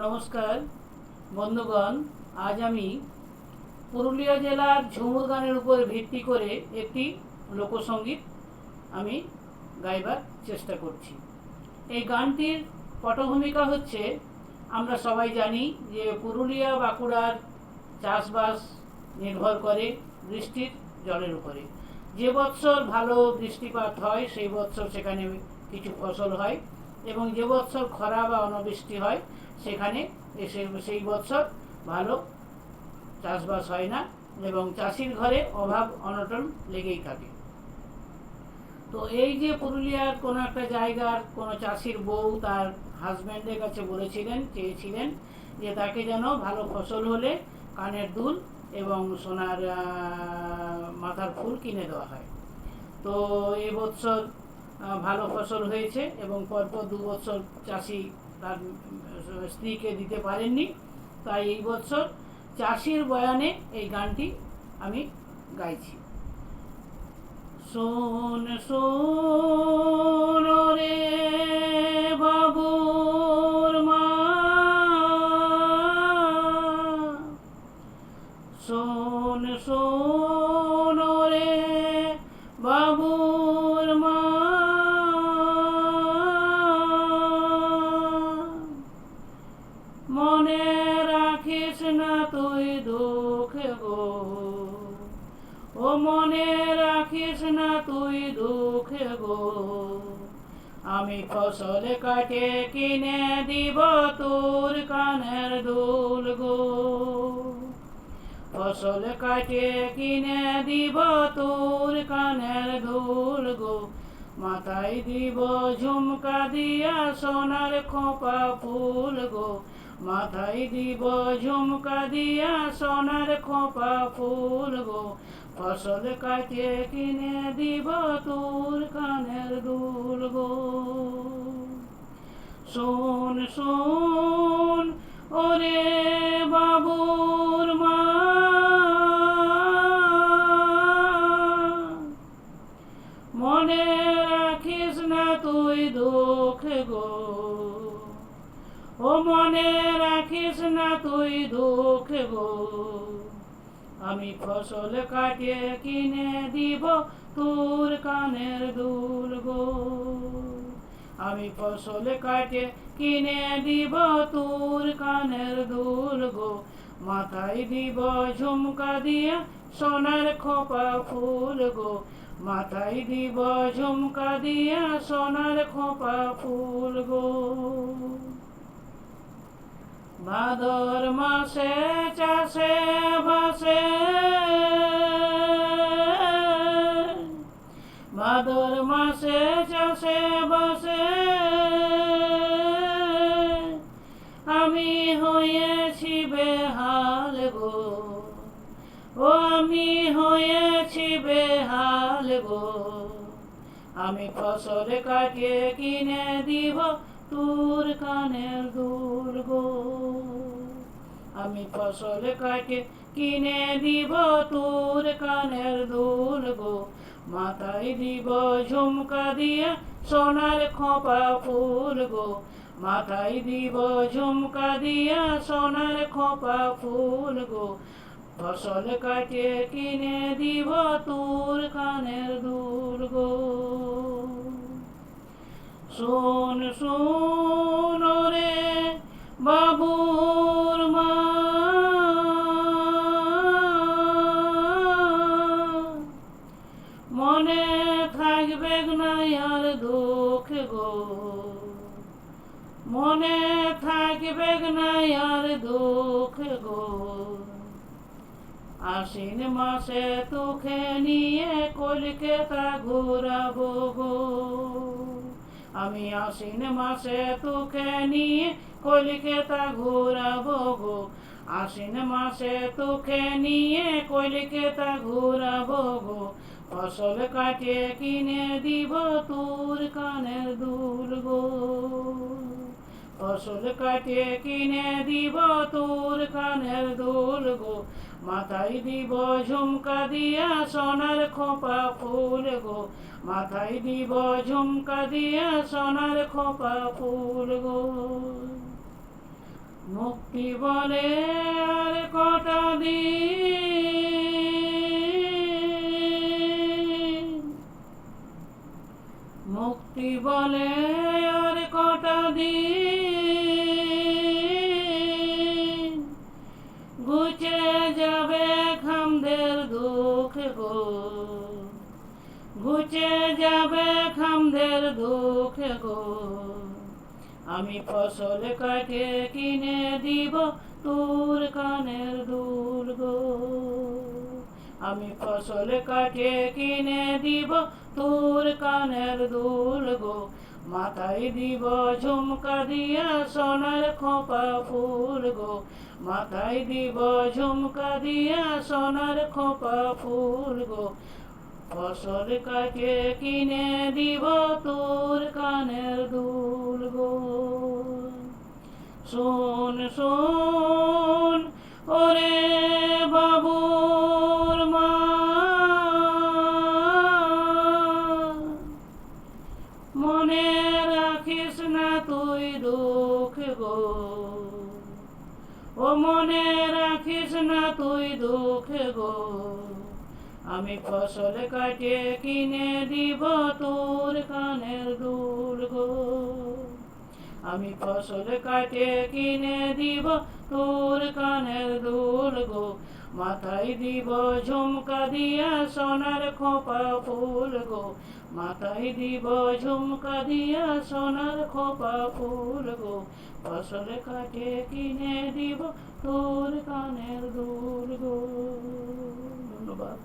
নমস্কার বন্ধুগণ, আজ আমি পুরুলিয়া জেলার ঝুমুর গানের উপর ভিত্তি করে একটি লোকসঙ্গীত আমি গাইবার চেষ্টা করছি। এই গানটির পটভূমিকা হচ্ছে, আমরা সবাই জানি যে পুরুলিয়া বাঁকুড়ার চাষবাস নির্ভর করে বৃষ্টির জলের উপরে। যে বৎসর ভালো বৃষ্টিপাত হয় সেই বৎসর সেখানে কিছু ফসল হয়, এবং যে বৎসর খরা বা অনাবৃষ্টি হয় সেখানে সেই বৎসর ভালো চাষবাস হয় না, এবং চাষির ঘরে অভাব অনটন লেগেই থাকে। তো এই যে পুরুলিয়ার কোনো একটা জায়গার কোনো চাষির বউ তার হাজব্যান্ডের কাছে চেয়েছিলেন যে তাকে যেন ভালো ফসল হলে কানের দুল এবং সোনার মাথার ফুল কিনে দেওয়া হয়। তো এবছর ভালো ফসল হয়েছে, এবং পরপর 2 বছর চাষি তার স্ত্রীকে দিতে পারেননি। তাই এই বছর চাষির বয়ানে এই গানটি আমি গাইছি। শোন শোন রে বাবুর মা, শোন শোন রে বাবুর মা, মনে রাখিস না তুই দুঃখ গো, ও মনে রাখিস না তুই দুঃখ গো, আমি ফসল কাটে কিনে দিব তোর কানের দুল গো, ফসল কাটে কিনে দিব তোর কানের দুল গো, মাথায় দিব ঝুমকা দিয়া সোনার খোপা ফুল গো, মাথায় দিব ঝুমকা দিয়া সোনার খোপা ফুল গো, ফসল কাটে কিনে দিব তোর কানের দুল গো। শোন শোন ওরে বাবুর মা, মনে রাখিস না তুই দুঃখ গো, ও মনে রাখিস না তুই দুঃখ গো, আমি ফসল কাটে কিনে দিব তোর কানের দুল গো, আমি ফসল কাটে কিনে দিব তোর কানের দুল গো, মাথায় দিব ঝুমকা দিয়া সোনার খোপা ফুল গো, মাথায় দিব ঝুমকা দিয়া সোনার খোপা ফুল গো। ভাদর মাসে চাষে বাসে, ভাদর মাসে চাষে বাসে, আমি হয়েছি বেহাল গো, ও আমি হয়েছি বেহাল গো, আমি ফসল কাটিয়ে কিনে দিব তোর কানের দুল গো, আমি ফসল কাটে কিনে দিব তোর কানের দুল গো, মাথায় দিব ঝুমকা দিয়া সোনার খোপা ফুল গো, মাথায় দিব ঝুমকা দিয়া সোনার খোপা ফুল গো, ফসল কাটে কিনে দিব তোর কানের দুল গো। শোন শোন রে বাবুর মা, মনে থাকবে না আর দুঃখ গো, মনে থাকবে না আর দুঃখ গো, আশ্বিন মাসে তোকে নিয়ে কলকাতা ঘুরাবো গো, আমি আশ্বিন মাসে তোকে নিয়ে কলকাতা ঘুরাবো গো, আশ্বিন মাসে তোকে নিয়ে কলকাতা ঘুরাবো গো, ফসল কাটে কিনে দিব তোর কানের দুল গো, ফসল কাটে কিনে দিব তোর কানের দুল গো, মাথায় দিব ঝুমকা দিয়া সোনার খোপা ফুল গো, মাথায় দিব ঝুমকা দিয়া সোনার খোপা ফুল গো। মুক্তি বলে আর কটা দিন, মুক্তি বলে আর কটা দিন, ঘুচে যাবে খামদের দুঃখ গো, ঘুচে যাবে খামদের দুঃখ গো। আমি ফসল কাটে কিনে দিব তোর কানের দুল গো, আমি ফসল কাটে কিনে দিব তোর কানের দুল গো। মাথায় দিব ঝুমকা দিয়া সোনার খোপা ফুল গো, মাথায় দিব ঝুমকা দিয়া সোনার খোপা ফুল গো। ফসল কাটে কিনে দিব তোর কানের দুল গো। শোন শোন ওরে বাবুর মা, মনে রাখিস না তুই দুঃখ গো, ও মনে রাখিস না তুই দুঃখ গো। আমি ফসল কাটে কিনে দিব তোর কানের দুল গো, আমি ফসল কাটে কিনে দিব তোর কানের দুল গো। মাথায় দিব ঝুমকা দিয়া সোনার খোপা ফুল গো, মাথায় দিব ঝুমকা দিয়া সোনার খোপা ফুল গো। ফসল কাটে কিনে দিব তোর কানের দুল গো। ধন্যবাদ।